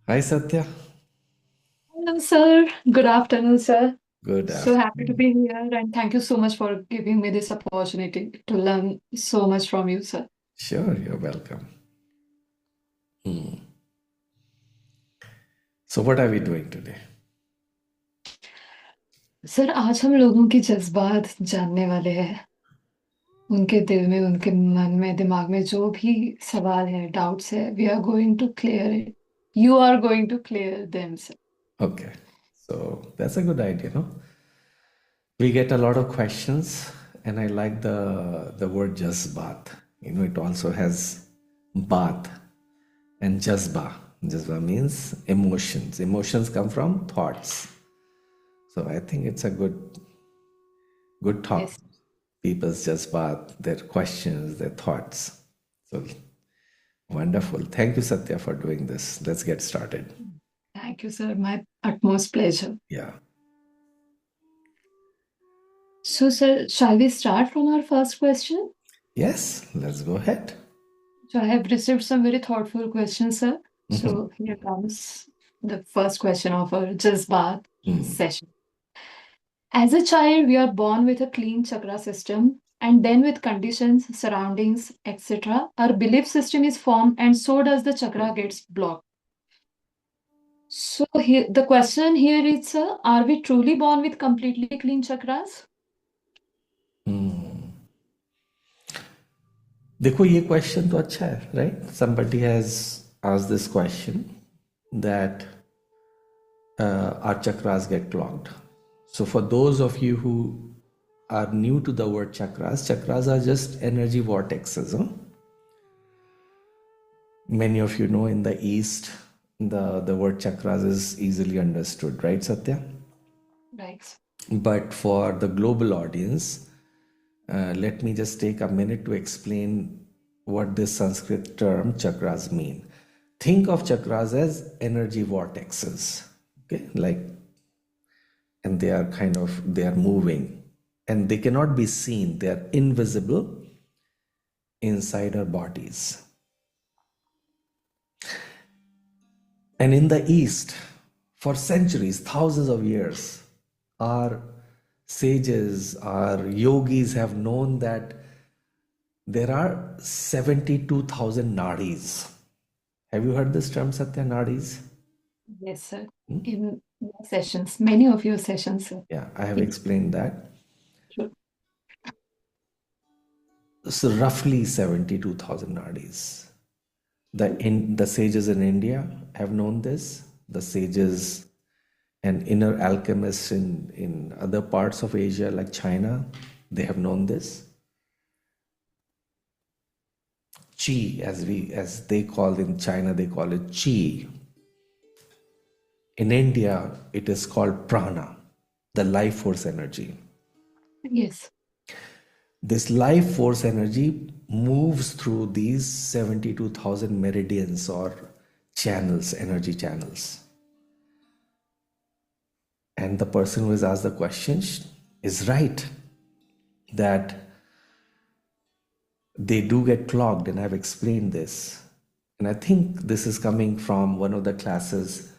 Hi Satya. Hello, sir. Good afternoon, sir. Good So happy to afternoon. be here, and thank you so much for giving me this opportunity to learn so much from you, sir. Sure, you're welcome. So what are we doing today? Sir आज हम लोगों की जज्बात जानने वाले हैं उनके दिल में उनके मन में दिमाग में जो भी सवाल है डाउट्स है we are going to clear it you are going to clear them sir Okay. So that's a good idea, no? We get a lot of questions and I like the word jazbat. It also has bath and jazba. Jazba means emotions. Emotions come from thoughts. So I think it's a good talk. Yes People's jazbat, their questions, their thoughts. So wonderful. Thank you, Satya, for doing this. Let's get started. Thank you sir my utmost pleasure. Yeah. So sir, shall we start from our first question? Yes, let's go ahead. So I have received some very thoughtful questions, sir. So here comes the first question of our Just Bath session. As a child, we are born with a clean chakra system, and then with conditions, surroundings, etc., our belief system is formed, and so does the chakra gets blocked. So here, the question here is, sir, are we truly born with completely clean chakras? देखो ये question तो अच्छा है right somebody has asked this question that our chakras get clogged. So for those of you who are new to the word chakras are just energy vortexes. Huh? Many of you know in the east the word chakras is easily understood, right Satya? Right. But for the global audience, let me just take a minute to explain what this Sanskrit term chakras mean. Think of chakras as energy vortexes, okay? And they are moving and they cannot be seen. They are invisible inside our bodies. And in the East, for centuries, thousands of years, our sages, our yogis have known that there are 72,000 nadis. Have you heard this term, Satya, nadis? Yes, sir. In your sessions, many of your sessions, sir. Yeah, I have explained that. True. So roughly 72,000 nadis. The sages in India have known this. The sages and inner alchemists in other parts of Asia, like China, they have known this. Chi, as they call in China, they call it chi. In India, it is called prana, the life force energy. Yes. This life force energy moves through these 72,000 meridians or channels, energy channels. And the person who has asked the question is right that they do get clogged, and I've explained this. And I think this is coming from one of the classes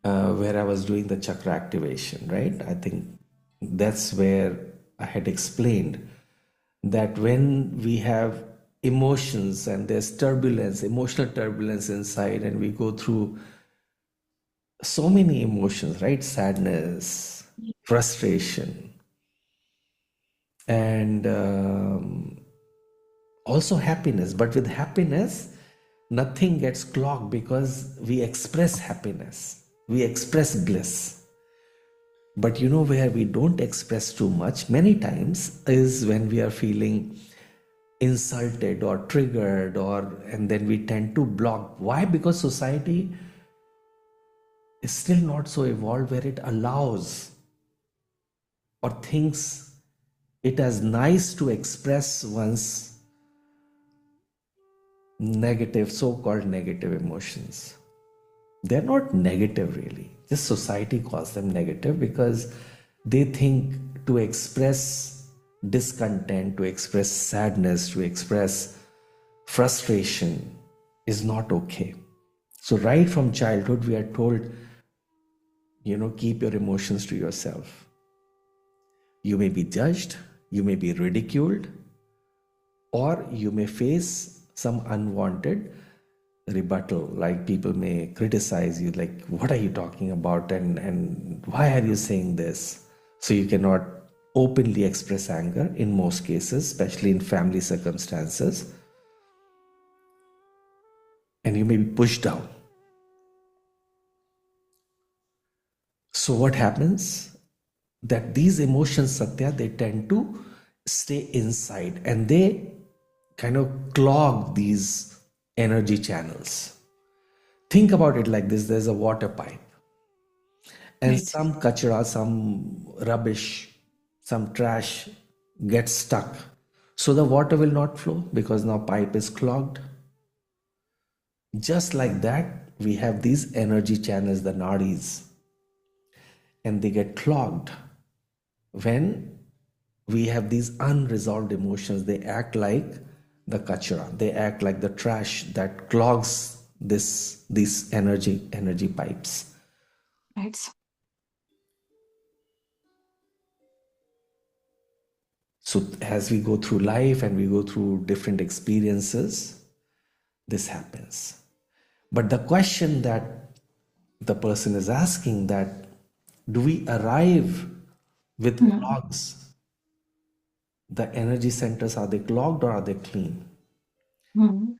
where I was doing the chakra activation, right? I think that's where I had explained that when we have emotions and there's turbulence, emotional turbulence inside, and we go through so many emotions, right? Sadness, frustration, and also happiness. But with happiness, nothing gets clogged because we express happiness, we express bliss. But you know where we don't express too much many times is when we are feeling insulted or triggered, or and then we tend to block. Why? Because society is still not so evolved where it allows or thinks it as nice to express one's negative, so-called negative emotions. They're not negative really, just society calls them negative because they think to express discontent, to express sadness, to express frustration is not okay. So right from childhood, we are told, keep your emotions to yourself. You may be judged, you may be ridiculed, or you may face some unwanted rebuttal. Like people may criticize you, like, what are you talking about? And why are you saying this? So you cannot openly express anger in most cases, especially in family circumstances. And you may be pushed down. So what happens? That these emotions, Satya, they tend to stay inside and they kind of clog these energy channels. Think about it like this: there's a water pipe, and Right. some kachra, some rubbish, some trash gets stuck. So the water will not flow because now pipe is clogged. Just like that, we have these energy channels, the nadis, and they get clogged when we have these unresolved emotions. They act like the kachra, they act like the trash that clogs these energy pipes. Right. So as we go through life and we go through different experiences, this happens. But the question that the person is asking, that do we arrive with Hmm. clogs? The energy centers, are they clogged or are they clean? Hmm.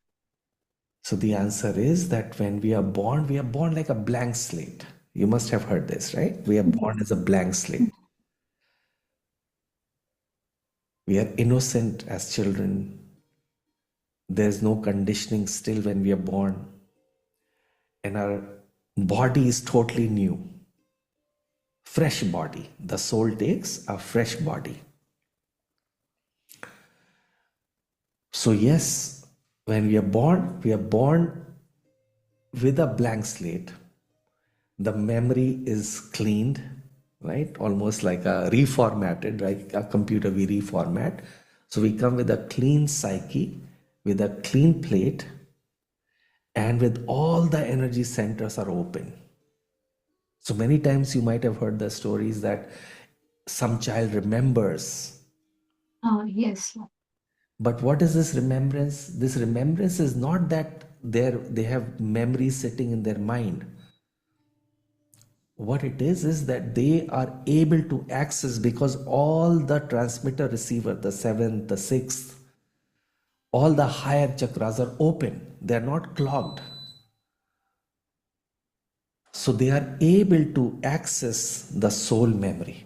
So the answer is that when we are born like a blank slate. You must have heard this, right? We are born as a blank slate. We are innocent as children. There's no conditioning still when we are born. And our body is totally new. Fresh body. The soul takes a fresh body. So yes, when we are born with a blank slate. The memory is cleaned, right? Almost like a reformatted, like a computer we reformat. So we come with a clean psyche, with a clean plate, and with all the energy centers are open. So many times you might have heard the stories that some child remembers. Yes. But what is this remembrance? This remembrance is not that they have memories sitting in their mind. What it is that they are able to access, because all the transmitter receiver, the seventh, the sixth, all the higher chakras are open, they are not clogged. So they are able to access the soul memory.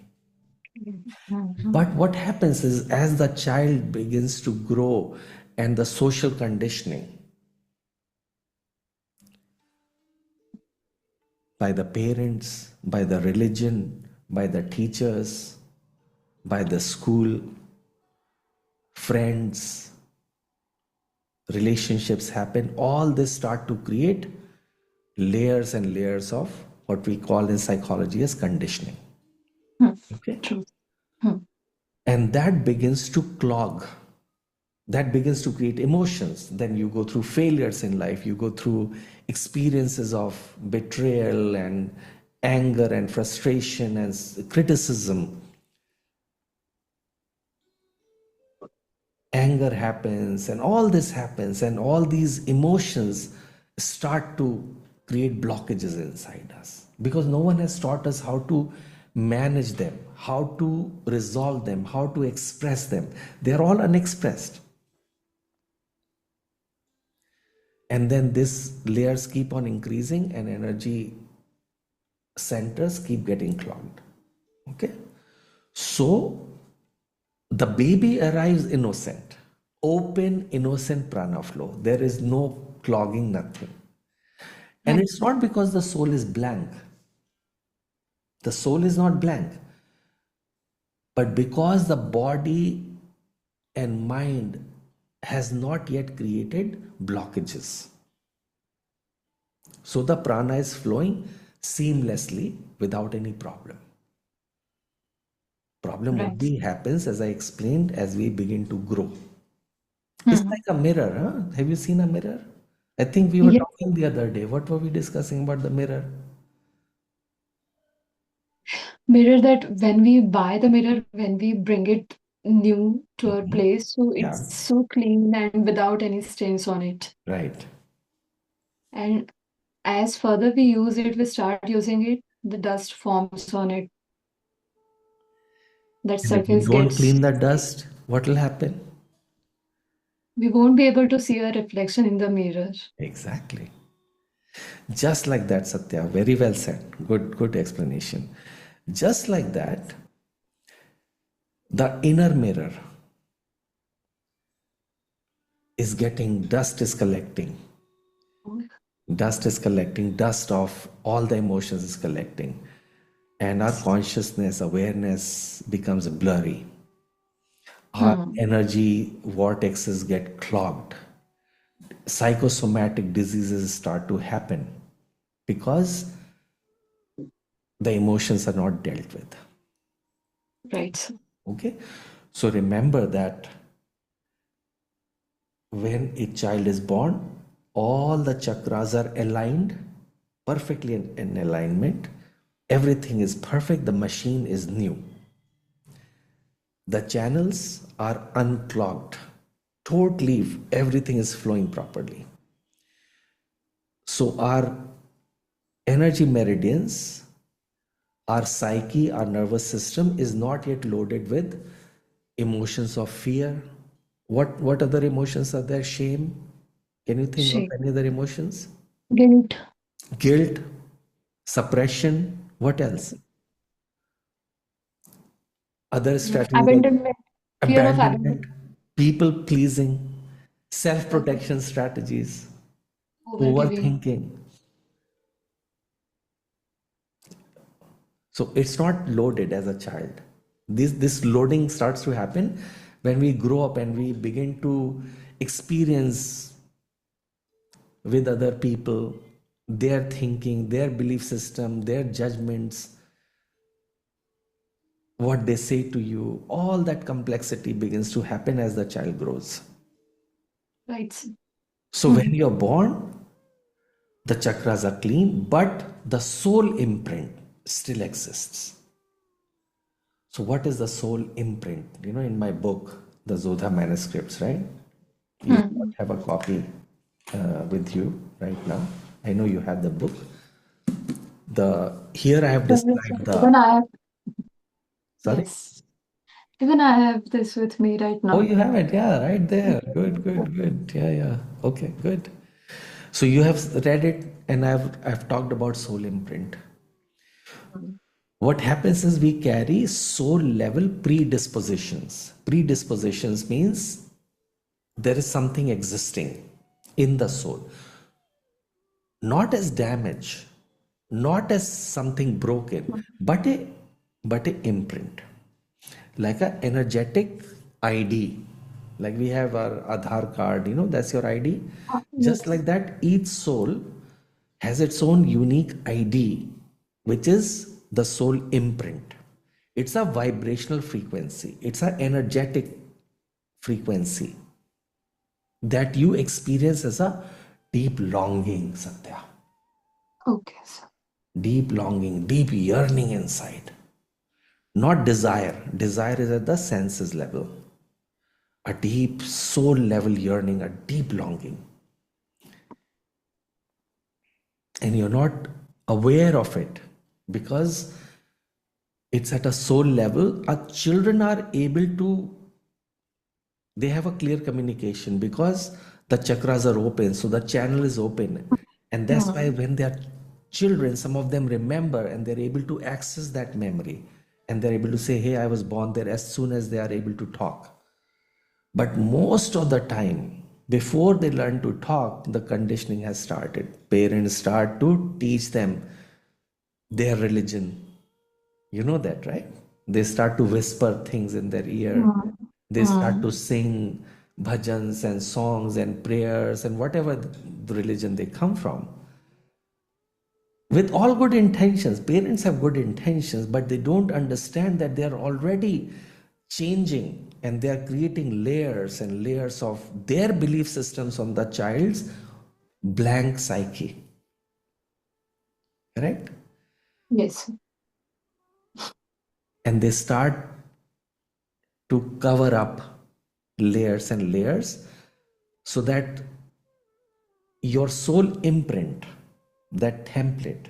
Hmm. But what happens is, as the child begins to grow and the social conditioning by the parents, by the religion, by the teachers, by the school, friends, relationships happen, all this start to create layers and layers of what we call in psychology as conditioning. Hmm. Okay. True. Hmm. And that begins to clog, that begins to create emotions. Then you go through failures in life, you go through experiences of betrayal and anger and frustration and criticism. Anger happens and all this happens, and all these emotions start to create blockages inside us, because no one has taught us how to manage them, how to resolve them, how to express them. They're all unexpressed, and then these layers keep on increasing and energy centers keep getting clogged. Okay. So the baby arrives innocent, open, innocent prana flow. There is no clogging, nothing. And Right. it's not because the soul is blank. The soul is not blank, but because the body and mind has not yet created blockages. So the prana is flowing seamlessly without any problem. Problem Right. only happens, as I explained, as we begin to grow. It's Hmm. like a mirror. Huh? Have you seen a mirror? I think we were Yes, talking the other day. What were we discussing about the mirror? mirror, that when we buy the mirror, when we bring it new to our Mhm. place, so it's Yeah, so clean and without any stains on it. right. And as further we use it, we start using it, the dust forms on it. That And if we surface don't gets, clean the dust, what will happen? we won't be able to see a reflection in the mirror. Exactly. Just like that, Satya. Very well said. Good explanation. Just like that, the inner mirror is getting, dust is collecting. Dust is collecting, dust of all the emotions is collecting. And our consciousness, awareness becomes blurry. Our Hmm. energy vortexes get clogged. Psychosomatic diseases start to happen because the emotions are not dealt with. Right. Okay? So remember that when a child is born, all the chakras are aligned, perfectly in alignment. Everything is perfect, the machine is new. The channels are unclogged. Totally, everything is flowing properly. So, our energy meridians, our psyche, our nervous system is not yet loaded with emotions of fear. What other emotions are there? Shame. Can you think of Shame, any other emotions? guilt, Guilt, suppression. What else? Other strategies like abandonment, fear of abandonment, abandonment, people pleasing, self protection strategies, overgiving. overthinking. So it's not loaded as a child. This loading starts to happen when we grow up and we begin to experience with other people their thinking, their belief system, their judgments, what they say to you. All that complexity begins to happen as the child grows. Right. So when Hmm. you're born, the chakras are clean, but the soul imprint still exists. So, what is the soul imprint? In my book, the Zouddha manuscripts, right? You may not Hmm. have a copy with you right now. I know you have the book. The Here I have described Even the. I have, Sorry. yes, even I have this with me right Oh, now. you have it. Yeah, right there. Good. Yeah, yeah. Okay, good. So you have read it, and I've talked about soul imprint. Hmm. What happens is we carry soul level predispositions. Predispositions means there is something existing in the soul, not as damage, not as something broken, but a imprint, like a energetic ID. Like we have our Aadhaar card, that's your ID. Just Yes. like that, each soul has its own unique ID, which is the soul imprint. It's a vibrational frequency, it's an energetic frequency that you experience as a deep longing, Satya. Okay, sir. Deep longing, deep yearning inside. Not desire. Desire is at the senses level. A deep soul level yearning, a deep longing. And you're not aware of it because it's at a soul level. Our children are able to, they have a clear communication because the chakras are open, so the channel is open. And that's why Hmm. when they are children, some of them remember and they're able to access that memory, and they're able to say, hey, I was born there, as soon as they are able to talk. But most of the time, before they learn to talk, the conditioning has started. Parents start to teach them their religion. You know that, right? They start to whisper things in their ear. Hmm. They start Hmm. to sing bhajans and songs and prayers and whatever the religion they come from. With all good intentions, parents have good intentions, but they don't understand that they are already changing and they are creating layers and layers of their belief systems on the child's blank psyche, correct? Yes. And they start to cover up layers and layers so that your soul imprint, that template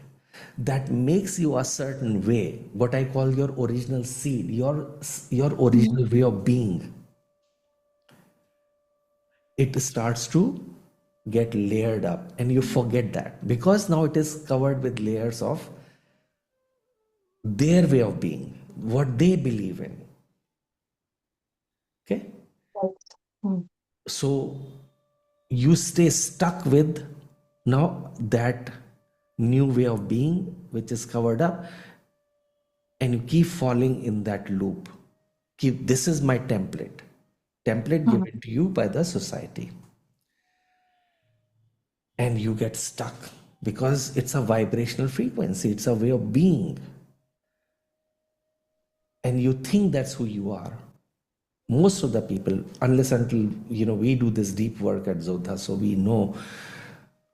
that makes you a certain way, what I call your original seed, your Mm. original way of being, it starts to get layered up and you forget that because now it is covered with layers of their way of being, what they believe in. Okay, Right. Mm. so you stay stuck with now that new way of being which is covered up, and you keep falling in that loop. Keep, this is my template Mm. given to you by the society, and you get stuck because it's a vibrational frequency, it's a way of being, and you think that's who you are. Most of the people, unless until we do this deep work at Zouddha, so we know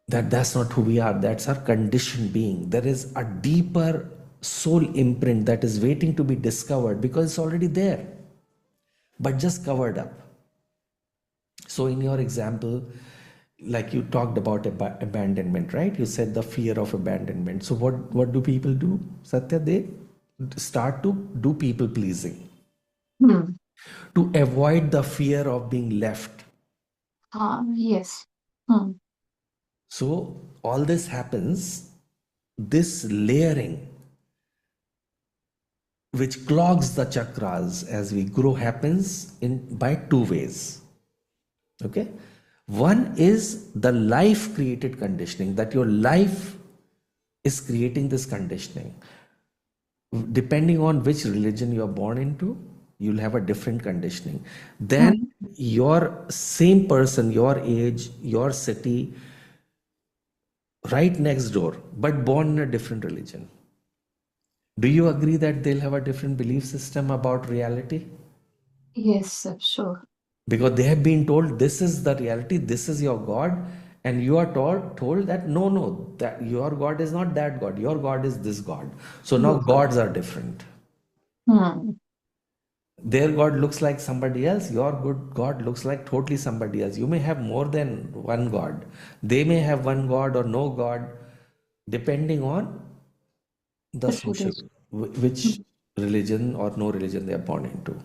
that that's not who we are. That's our conditioned being. There is a deeper soul imprint that is waiting to be discovered because it's already there, but just covered up. So in your example, like you talked about abandonment, right? You said the fear of abandonment. So what do people do, Satya? They start to do people pleasing Mm. to avoid the fear of being left. Yes. Mm. So all this happens, this layering which clogs the chakras as we grow happens in by two ways. Okay, one is the life created conditioning, that your life is creating this conditioning. Depending on which religion you are born into, you'll have a different conditioning. Then Mm. your same person, your age, your city, right next door, but born in a different religion, do you agree that they'll have a different belief system about reality? Yes, sir, sure. Because they have been told this is the reality, this is your God, and you are told that no, that your God is not that God, your God is this God. So now Yes. gods are different. Mm. Their God looks like somebody else, your good God looks like totally somebody else. You may have more than one God, they may have one God or no God, depending on the The social, religion. which Mm. religion or no religion they are born into.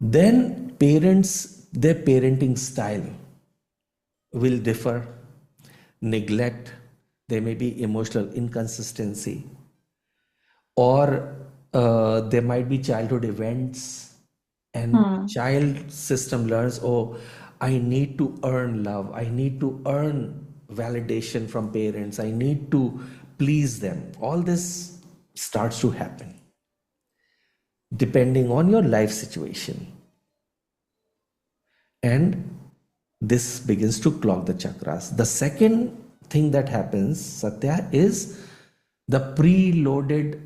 Then parents, their parenting style will differ, neglect, there may be emotional inconsistency, or there might be childhood events, and Mm. child system learns, oh, I need to earn love, I need to earn validation from parents, I need to please them. All this starts to happen depending on your life situation. And this begins to clog the chakras. The second thing that happens, Satya, is the preloaded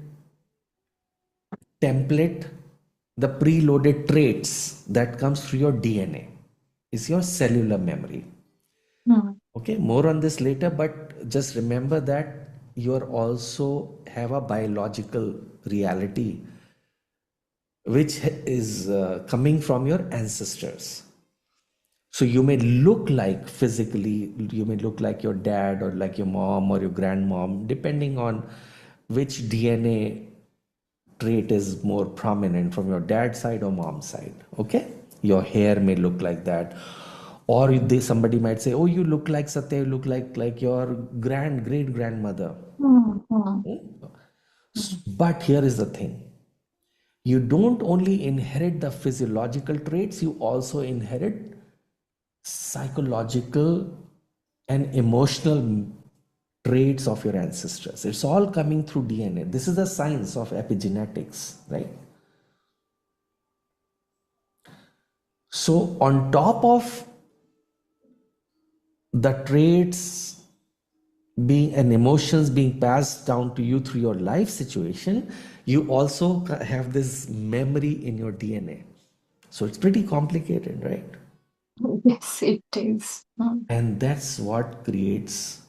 template, the preloaded traits that comes through your DNA is your cellular memory. Mm. Okay, more on this later, but just remember that you are also have a biological reality which is coming from your ancestors. So you may look like physically, you may look like your dad or like your mom or your grandmom, depending on which DNA trait is more prominent from your dad's side or mom's side. Okay, your hair may look like that, or somebody might say, "Oh, you look like Satya, you look like your great grandmother." Mm. Mm. Mm. But here is the thing: you don't only inherit the physiological traits; you also inherit psychological and emotional traits of your ancestors. It's all coming through DNA. This is the science of epigenetics, right? So, on top of the traits being and emotions being passed down to you through your life situation, you also have this memory in your DNA. So, it's pretty complicated, right? Yes, it is. And that's what creates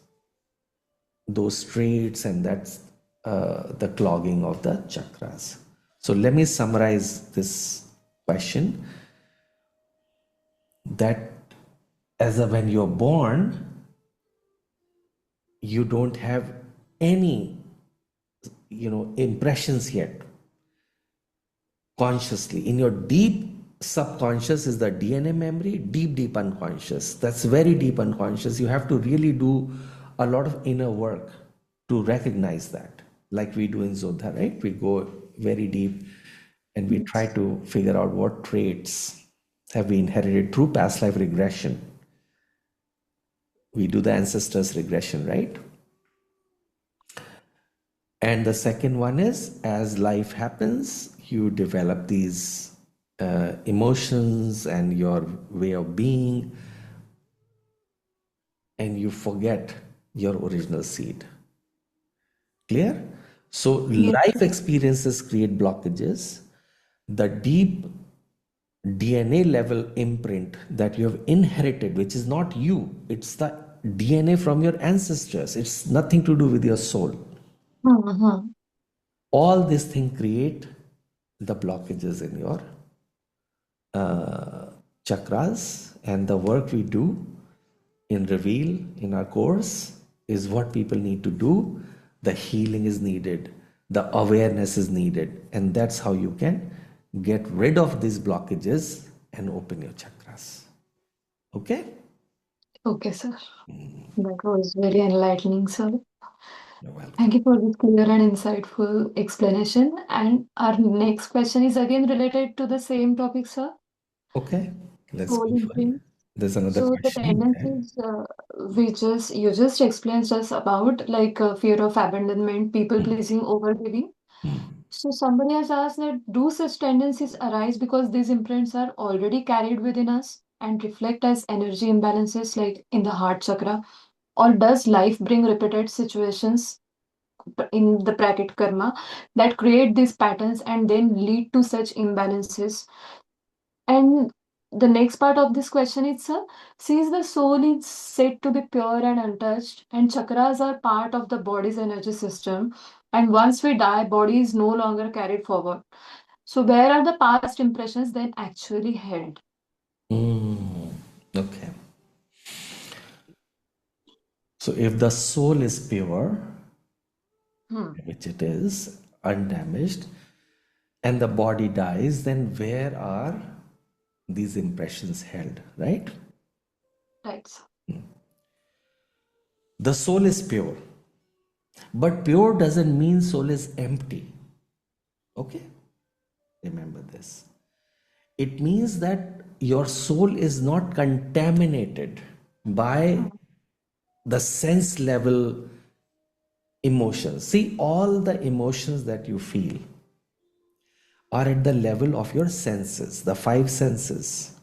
those traits, and that's the clogging of the chakras. So let me summarize this question, that when you're born, you don't have any impressions yet consciously. In your deep subconscious is the DNA memory, deep unconscious. That's very deep unconscious. You have to really do a lot of inner work to recognize that, like we do in Zouddha, right? We go very deep and we try Yes. to figure out what traits have we inherited through past life regression. We do the ancestors regression, right? And the second one is, as life happens, you develop these emotions and your way of being, and you forget your original seed. Clear? So, Yes. life experiences create blockages. The deep DNA level imprint that you have inherited, which is not you, it's the DNA from your ancestors, it's nothing to do with your soul. Mm-hmm. All these things create the blockages in your chakras, and the work we do in Reveal in our course is what people need to do. The healing is needed, the awareness is needed, and that's how you can get rid of these blockages and open your chakras. Okay? Okay, sir. That was very enlightening, sir. You're welcome. Thank you for this clear and insightful explanation. And our next question is again related to the same topic, sir. Okay, let's Soul go for it. imprint. There's another So the question. Okay. tendencies you just explained us about, like fear of abandonment, people pleasing, overgiving. So somebody has asked that do such tendencies arise because these imprints are already carried within us and reflect as energy imbalances like in the heart chakra, or does life bring repeated situations in the bracket karma that create these patterns and then lead to such imbalances? And the next part of this question is, since the soul is said to be pure and untouched, and chakras are part of the body's energy system, and once we die, body is no longer carried forward. So where are the past impressions then actually held? Okay. So if the soul is pure, Hmm. which it is, undamaged, and the body dies, then where are these impressions held, right? Right. Sir. The soul is pure, but pure doesn't mean soul is empty. Okay? Remember this. It means that your soul is not contaminated by the sense level emotions. See, all the emotions that you feel are at the level of your senses, the five senses.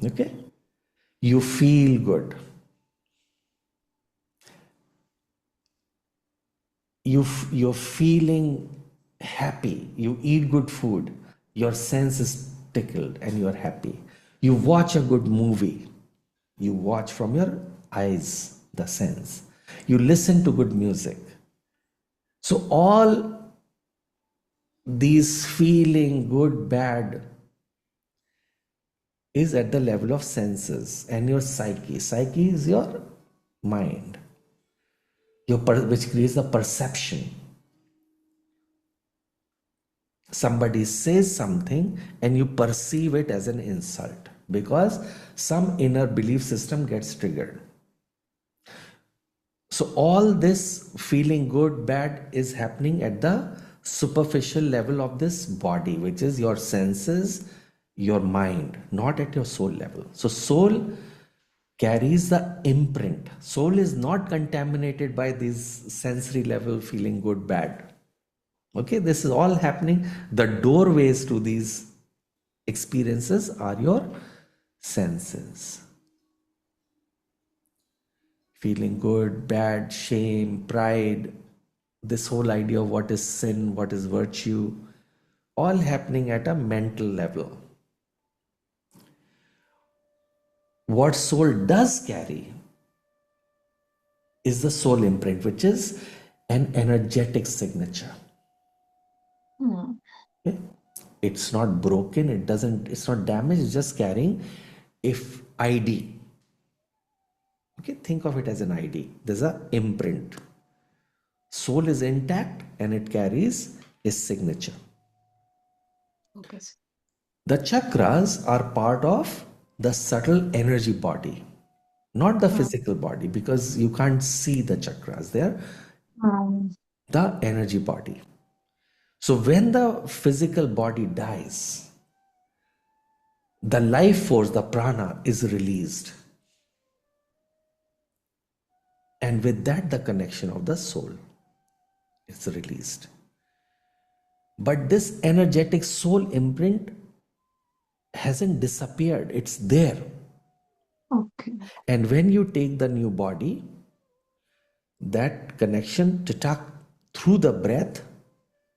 Okay? You feel good. You're feeling happy. You eat good food. Your sense is tickled and you're happy. You watch a good movie. You watch from your eyes, the sense. You listen to good music. So all these feeling good, bad is at the level of senses and your psyche. Psyche is your mind, which creates the perception. Somebody says something and you perceive it as an insult because some inner belief system gets triggered. So all this feeling good, bad is happening at the superficial level of this body, which is your senses, your mind, not at your soul level. So soul carries the imprint. Soul is not contaminated by these sensory level feeling good, bad. Okay, this is all happening. The doorways to these experiences are your senses. Feeling good, bad, shame, pride, this whole idea of what is sin, what is virtue, all happening at a mental level. What soul does carry is the soul imprint, which is an energetic signature. Hmm. Okay? It's not broken, it's not damaged, it's just carrying if ID. Okay, think of it as an ID. There's an imprint. Soul is intact and it carries his signature. Okay. The chakras are part of the subtle energy body, not the Hmm. physical body, because you can't see the chakras. They're Hmm. the energy body. So when the physical body dies, the life force, the prana, is released. And with that, the connection of the soul is released. But this energetic soul imprint hasn't disappeared, it's there. Okay. And when you take the new body, that connection to talk through the breath,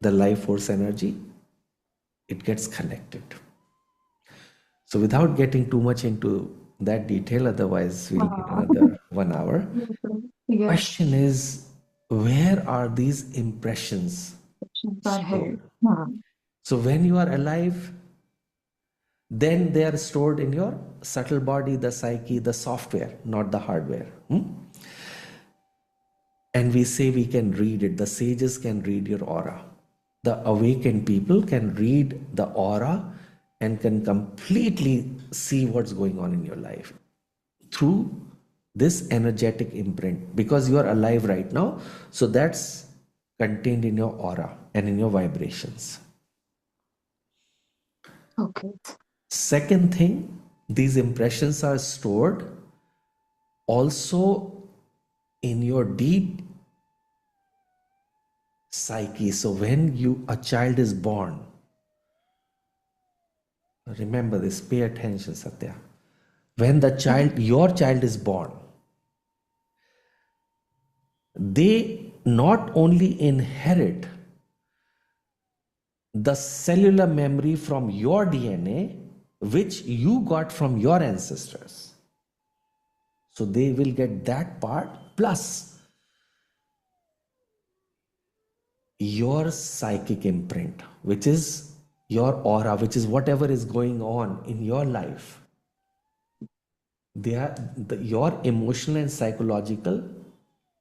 the life force energy, it gets connected. So without getting too much into that detail, otherwise we'll need Ah. another 1 hour. Yeah. Question is, where are these impressions Questions are held. stored? Hmm. So when you are alive, then they are stored in your subtle body, the psyche, the software, not the hardware. And we say we can read it. The sages can read your aura. The awakened people can read the aura and can completely see what's going on in your life through this energetic imprint, because you are alive right now. So that's contained in your aura and in your vibrations. Okay. Second thing, these impressions are stored also in your deep psyche. So when a child is born, remember this, pay attention, Satya. When your child is born, they not only inherit the cellular memory from your DNA, which you got from your ancestors. So they will get that part plus your psychic imprint, which is your aura, which is whatever is going on in your life. Your emotional and psychological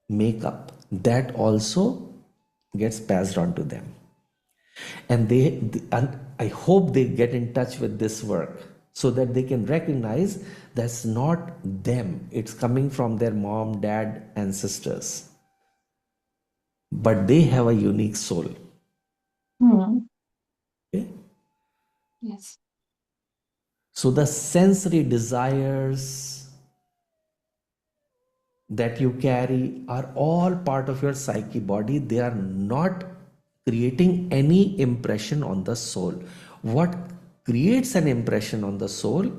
makeup, that also gets passed on to them. And I hope they get in touch with this work so that they can recognize that's not them, it's coming from their mom, dad, ancestors, but they have a unique soul. Hmm. Okay? Yes. So the sensory desires that you carry are all part of your psyche body. They are not creating any impression on the soul. What creates an impression on the soul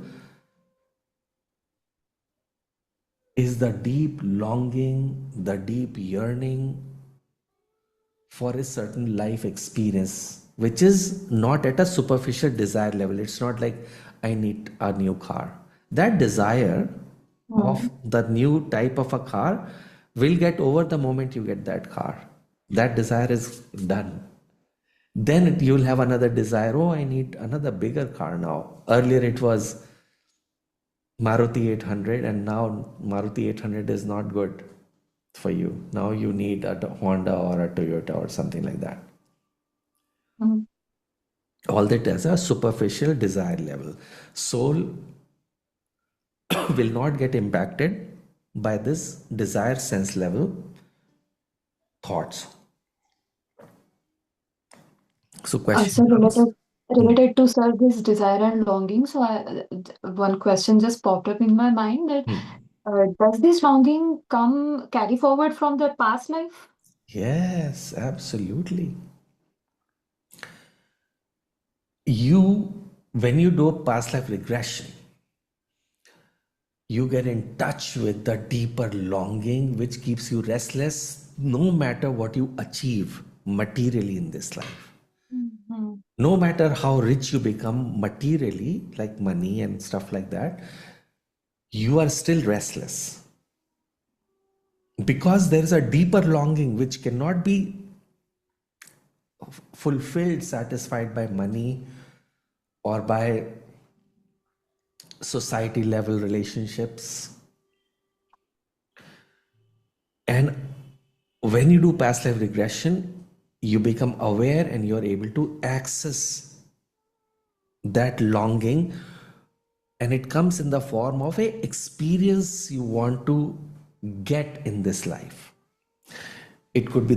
is the deep longing, the deep yearning for a certain life experience, which is not at a superficial desire level. It's not like I need a new car. That desire of Hmm. the new type of a car will get over the moment you get that car. That desire is done. Then you'll have another desire. Oh, I need another bigger car now. Earlier it was Maruti 800, and now Maruti 800 is not good for you. Now you need a Honda or a Toyota or something like that. Hmm. All that as a superficial desire level. Soul will not get impacted by this desire sense level thoughts. So question So comes. related to sir this desire and longing. So one question just popped up in my mind that does this longing come carry forward from the past life? Yes, absolutely. When you do a past life regression, you get in touch with the deeper longing which keeps you restless no matter what you achieve materially in this life. Mhm. No matter how rich you become materially, like money and stuff like that, you are still restless because there is a deeper longing which cannot be fulfilled, satisfied by money or by society level relationships. And when you do past life regression, you become aware and you're able to access that longing, and it comes in the form of a experience you want to get in this life. It could be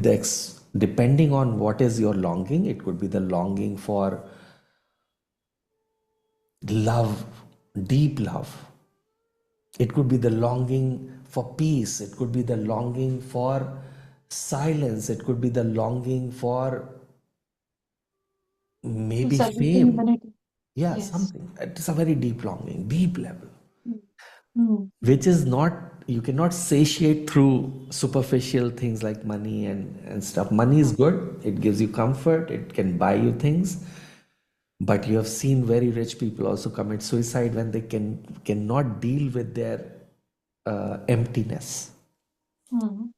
depending on what is your longing, it could be the longing for love, deep love. It could be the longing for peace. It could be the longing for silence. It could be the longing for To maybe celebrate the fame. humanity. Yeah, Yes. something. It's a very deep longing, deep level, Mm. Mm. which is not, you cannot satiate through superficial things like money and stuff. Money is good, it gives you comfort, it can buy you things. But you have seen very rich people also commit suicide when they cannot deal with their emptiness. Mm.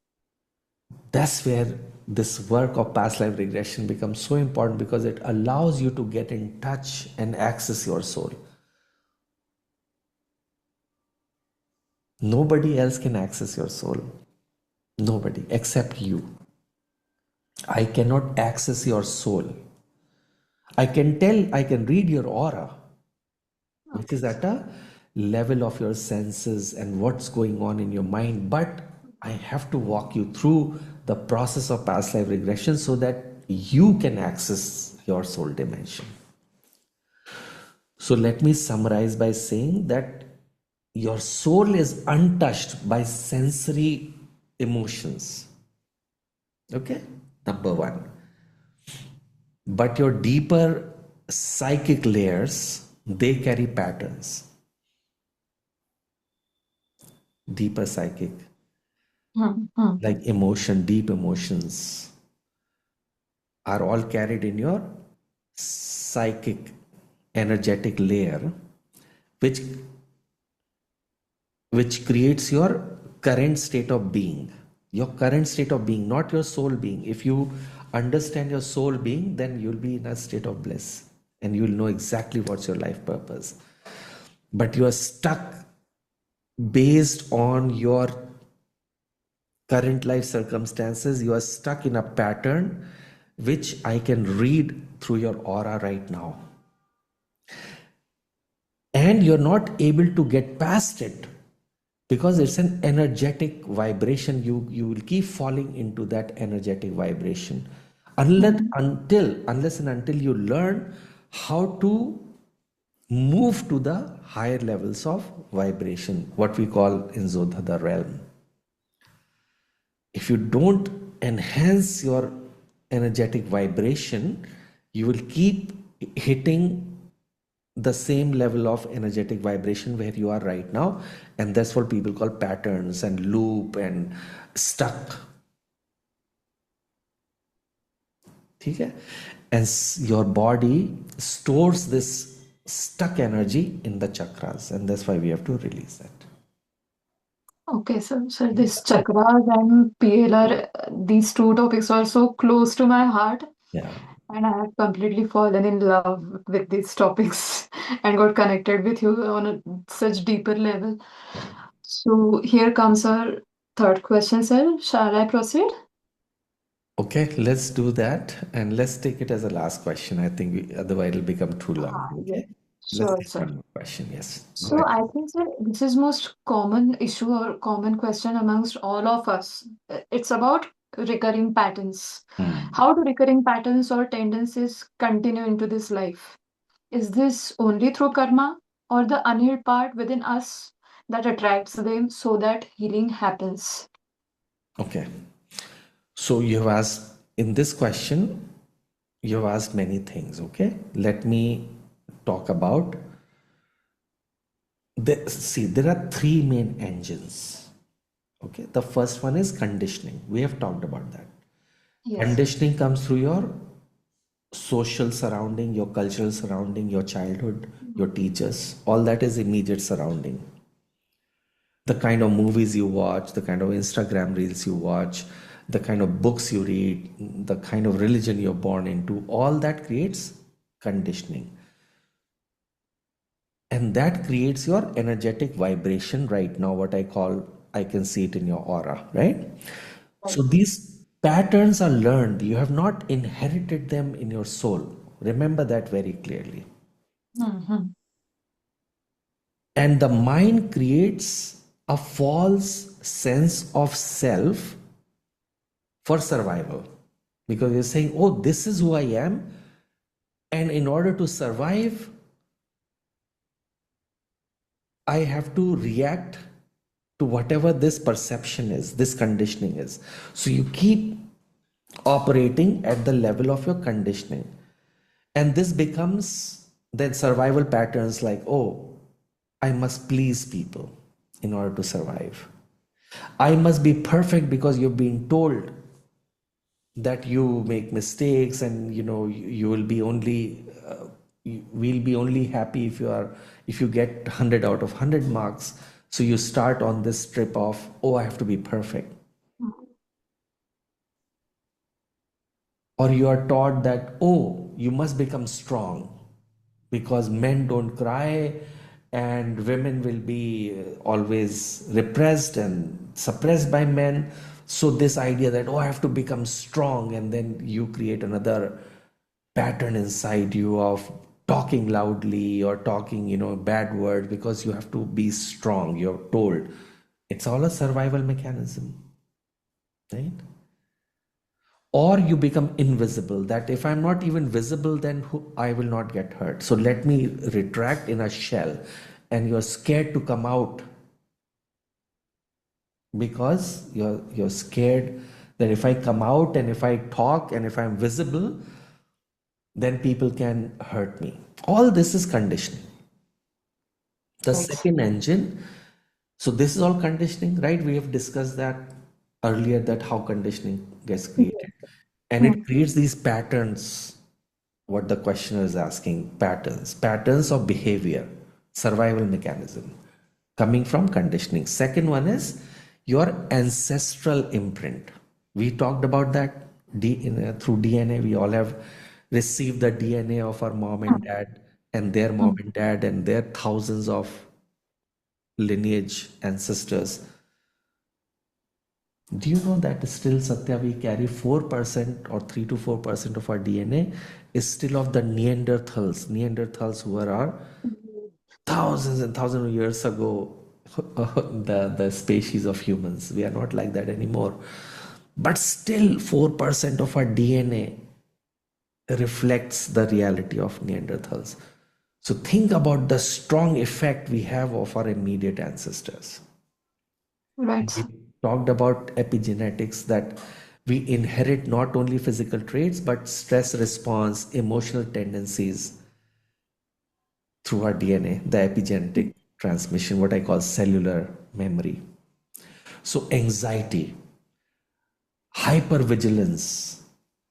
That's where this work of past life regression becomes so important, because it allows you to get in touch and access your soul. Nobody else can access your soul. Nobody except you. I cannot access your soul. I can read your aura, which is Okay. at a level of your senses and what's going on in your mind. But I have to walk you through the process of past life regression so that you can access your soul dimension. So let me summarize by saying that your soul is untouched by sensory emotions. Okay? Number one. But your deeper psychic layers, they carry patterns. Deeper psychic, Mm. Mm. like emotion, deep emotions, are all carried in your psychic energetic layer, which creates your current state of being. Your current state of being, not your soul being. If you understand your soul being, then you'll be in a state of bliss and you'll know exactly what's your life purpose. But you are stuck based on your current life circumstances. You are stuck in a pattern which I can read through your aura right now. And you're not able to get past it because it's an energetic vibration. You will keep falling into that energetic vibration Mm. unless and until you learn how to move to the higher levels of vibration, what we call in Zouddha the realm. If you don't enhance your energetic vibration, you will keep hitting the same level of energetic vibration where you are right now, and that's what people call patterns and loop and stuck. Okay? And your body stores this stuck energy in the chakras, and that's why we have to release that. Okay, so this chakras and PLR, these two topics are so close to my heart, Yeah. and I have completely fallen in love with these topics and got connected with you on a such deeper level. So here comes our third question, sir. Shall I proceed? Okay, let's do that, and let's take it as a last question. I think otherwise it'll become too long. Yes. Okay, let's Sure, take sir. one more question. Yes, go So ahead. I think sir, this is most common issue or common question amongst all of us. It's about recurring patterns. Hmm. How do recurring patterns or tendencies continue into this life? Is this only through karma or the unhealed part within us that attracts them so that healing happens? Okay, so you have asked in this question, you have asked many things. Okay, let me talk about see, there are three main engines. Okay, the first one is conditioning. We have talked about that. Yes. Conditioning comes through your social surrounding, your cultural surrounding, your childhood, your teachers. All that is immediate surrounding. The kind of movies you watch, the kind of Instagram reels you watch, the kind of books you read, the kind of religion you're born into, all that creates conditioning. And that creates your energetic vibration right now, what I call, I can see it in your aura, right? So Right. these patterns are learned. You have not inherited them in your soul. Remember that very clearly. Mm-hmm. And the mind creates a false sense of self for survival. Because you're saying, oh, this is who I am. And in order to survive, I have to react to whatever this perception is, this conditioning is. So you keep operating at the level of your conditioning. And this becomes then survival patterns like, oh, I must please people in order to survive. I must be perfect because you've been told that you make mistakes, and you will be only we'll be only happy if you get 100 out of 100 marks. So you start on this trip of, oh, I have to be perfect. Or you are taught that, oh, you must become strong because men don't cry, and women will be always repressed and suppressed by men. So this idea that, oh, I have to become strong, and then you create another pattern inside you of talking loudly or talking bad words because you have to be strong, you're told. It's all a survival mechanism, right? Or you become invisible, that if I'm not even visible, then I will not get hurt, so let me retract in a shell. And you're scared to come out because you're scared that if I come out and if I talk and if I'm visible, then people can hurt me. All this is conditioning. The Right. second engine, so this is all conditioning, right? We have discussed that earlier, that how conditioning gets created. And it Mm. creates these patterns, what the questioner is asking, patterns of behavior, survival mechanism coming from conditioning. Second one is your ancestral imprint. We talked about that through DNA. We all have received the DNA of our mom and dad, and their mom Mm. and dad, and their thousands of lineage ancestors. Do you know that still, Satya, we carry 4% or 3 to 4% of our DNA is still of the Neanderthals who were our thousands and thousands of years ago, the species of humans. We are not like that anymore. But still, 4% of our DNA reflects the reality of Neanderthals. So think about the strong effect we have of our immediate ancestors. Right. And we talked about epigenetics, that we inherit not only physical traits but stress response, emotional tendencies through our DNA, the epigenetic transmission, what I call cellular memory. So, anxiety, hypervigilance,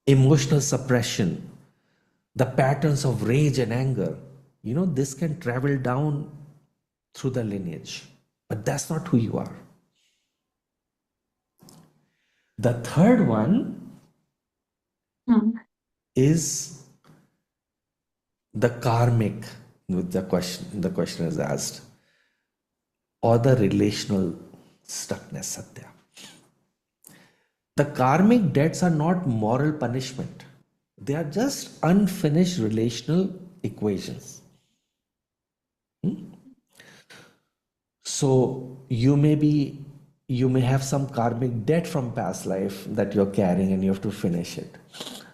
emotional suppression, the patterns of rage and anger, this can travel down through the lineage, but that's not who you are. The third one Mm. is the karmic, with the question is asked, or the relational stuckness, Satya. The karmic debts are not moral punishment, they are just unfinished relational equations. So you may have some karmic debt from past life that you're carrying and you have to finish it.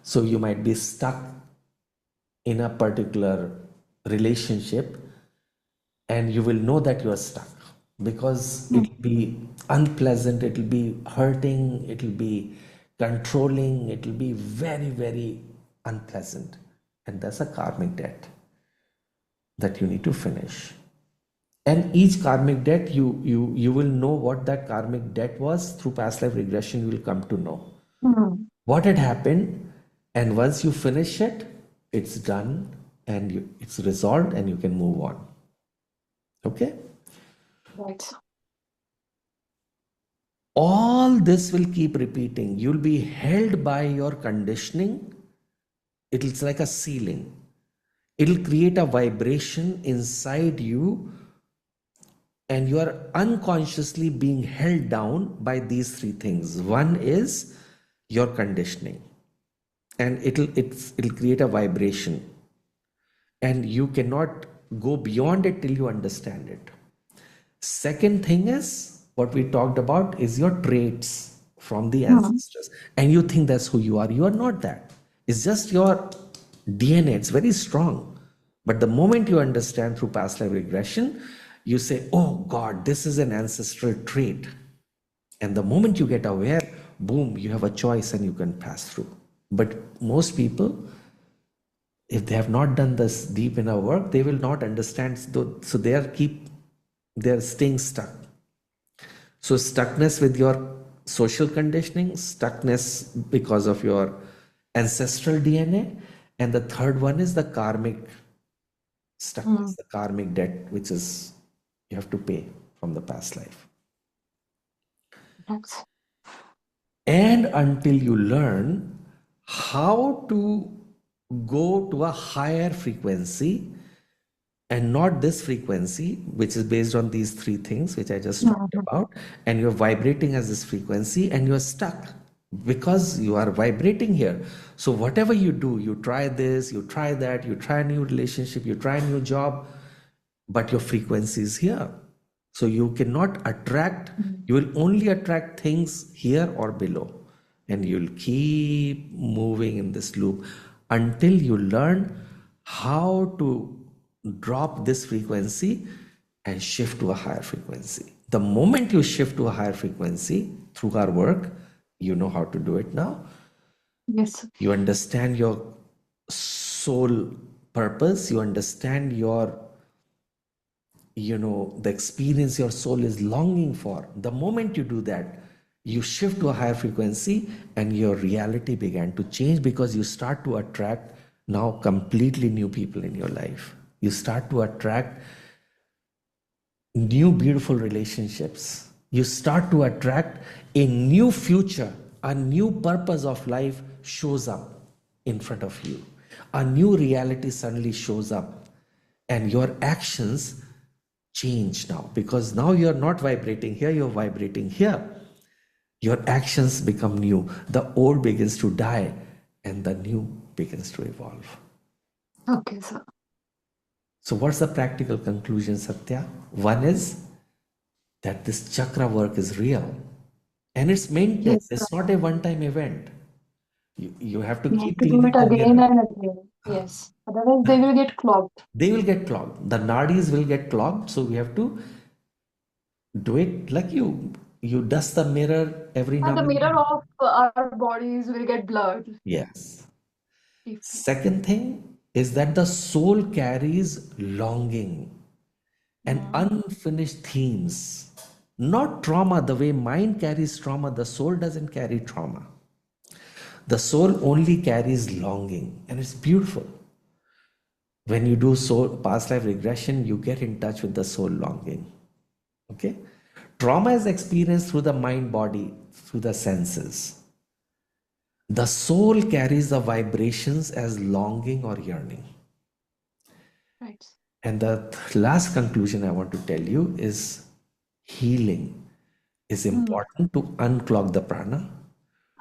So you might be stuck in a particular relationship, and you will know that you are stuck because Mm. it'll be unpleasant, it'll be hurting, it'll be controlling, it'll be very, very unpleasant. And that's a karmic debt that you need to finish. And each karmic debt, you will know what that karmic debt was through past life regression. You will come to know Mm. what had happened, and once you finish it, it's done, and it's resolved, and you can move on. Okay. Right. All this will keep repeating. You'll be held by your conditioning. It's like a ceiling. It'll create a vibration inside you, and you are unconsciously being held down by these three things. One is your conditioning, and it'll create a vibration, and you cannot go beyond it till you understand it. Second thing is what we talked about is your traits from the ancestors. And you think that's who you are. You are not that. It's just your DNA. It's very strong. But the moment you understand through past life regression, you say, oh God, this is an ancestral trait. And the moment you get aware, boom, you have a choice and you can pass through. But most people, if they have not done this deep inner work, they will not understand. So they're staying stuck. So stuckness with your social conditioning, stuckness because of your ancestral DNA, and the third one is the karmic stuckness, the karmic debt, which is you have to pay from the past life. That's And until you learn how to go to a higher frequency, and not this frequency, which is based on these three things which I just talked about, and you're vibrating as this frequency and you're stuck because you are vibrating here. So whatever you do, you try this, you try that, you try a new relationship, you try a new job, but your frequency is here. So you cannot attract, you will only attract things here or below, and you'll keep moving in this loop until you learn how to drop this frequency and shift to a higher frequency. The moment you shift to a higher frequency through our work, you know how to do it now. yes. You understand your soul purpose, you understand your, the experience your soul is longing for. The moment you do that, you shift to a higher frequency and your reality began to change, because you start to attract now completely new people in your life. You start to attract new beautiful relationships. You start to attract a new future. A new purpose of life shows up in front of you. A new reality suddenly shows up, and your actions change now, because now you're not vibrating here, you're vibrating here. Your actions become new. The old begins to die and the new begins to evolve. Okay, sir. So what's the practical conclusion, Satya? One is that this chakra work is real and it's maintenance. Yes, sir. It's not a one-time event. You have to We have keep to do cleaning it the again mirror. and again. Yes. Otherwise, they will get clogged. They will get clogged. The nadis will get clogged. So we have to do it like you dust the mirror every now And the and mirror then. of our bodies will get blurred. Yes. If Second thing is that the soul carries longing and unfinished themes, not trauma. The way mind carries trauma, the soul doesn't carry trauma. The soul only carries longing, and it's beautiful. When you do soul past life regression, you get in touch with the soul longing. Okay? Trauma is experienced through the mind body, through the senses. The soul carries the vibrations as longing or yearning. right. And the last conclusion I want to tell you is healing is important to unclog the prana.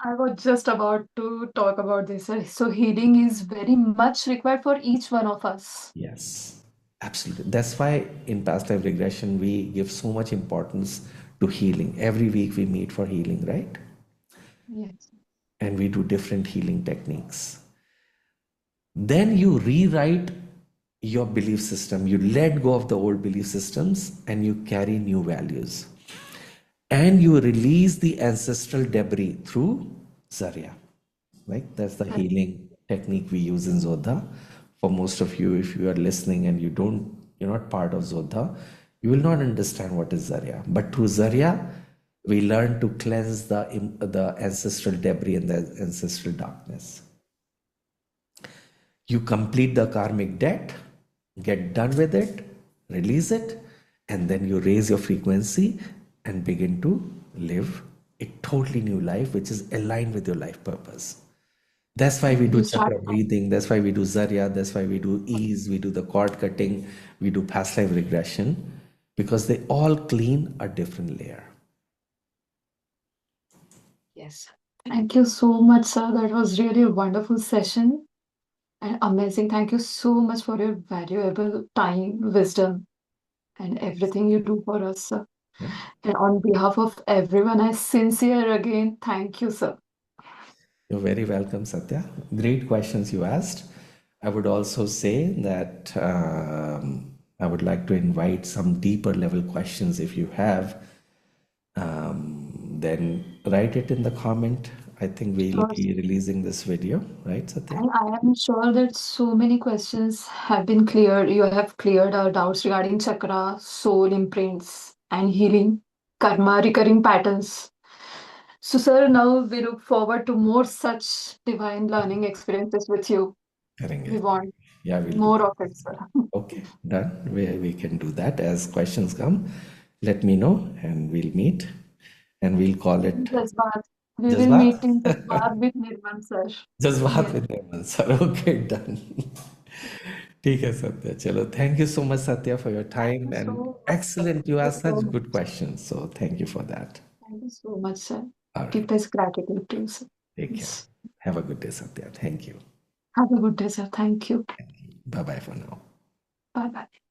I was just about to talk about this. So healing is very much required for each one of us. Yes, absolutely. That's why in past life regression, we give so much importance to healing. Every week we meet for healing, right? Yes. And we do different healing techniques. Then you rewrite your belief system. You let go of the old belief systems and you carry new values. And you release the ancestral debris through Zarya. Right? That's the healing technique we use in Zouddha. For most of you, if you are listening and you're not part of Zouddha, you will not understand what is Zarya. But through Zarya, we learn to cleanse the ancestral debris and the ancestral darkness. You complete the karmic debt, get done with it, release it, and then you raise your frequency and begin to live a totally new life which is aligned with your life purpose. That's why we do You start. chakra breathing. That's why we do zarya. That's why we do ease. We do the cord cutting. We do past life regression because they all clean a different layer. Yes. Thank you so much, sir. That was really a wonderful session and amazing. Thank you so much for your valuable time, wisdom, and everything you do for us, sir. Yeah. And on behalf of everyone, I sincere again thank you, sir. You're very welcome, Satya. Great questions you asked. I would also say that I would like to invite some deeper level questions if you have. Then write it in the comment. I think we'll Sure. be releasing this video, right, Satya? And I am sure that so many questions have been cleared. You have cleared our doubts regarding chakra, soul imprints, and healing, karma, recurring patterns. So, sir, now we look forward to more such divine learning experiences with you. We करेंगे. want Yeah, we'll do more that. of it, sir. Okay, done. We can do that. As questions come, let me know and we'll meet and we'll call it Jazbaat. We will Jazbat. meet in Jazbaat with Nirmann, sir. Jazbat Yes. with Nirmann Sir. Okay, done. ठीक है सत्या चलो thank you so much Satya for your Thank time you and so much, sir. excellent you Thank asked you so such much. good questions so thank you for that. Thank you so much, sir. All right, Deepest gratitude to you, sir. take care. Yes. Have a good day, Satya. Thank you. Have a good day, sir. Thank you. Bye bye for now. Bye bye.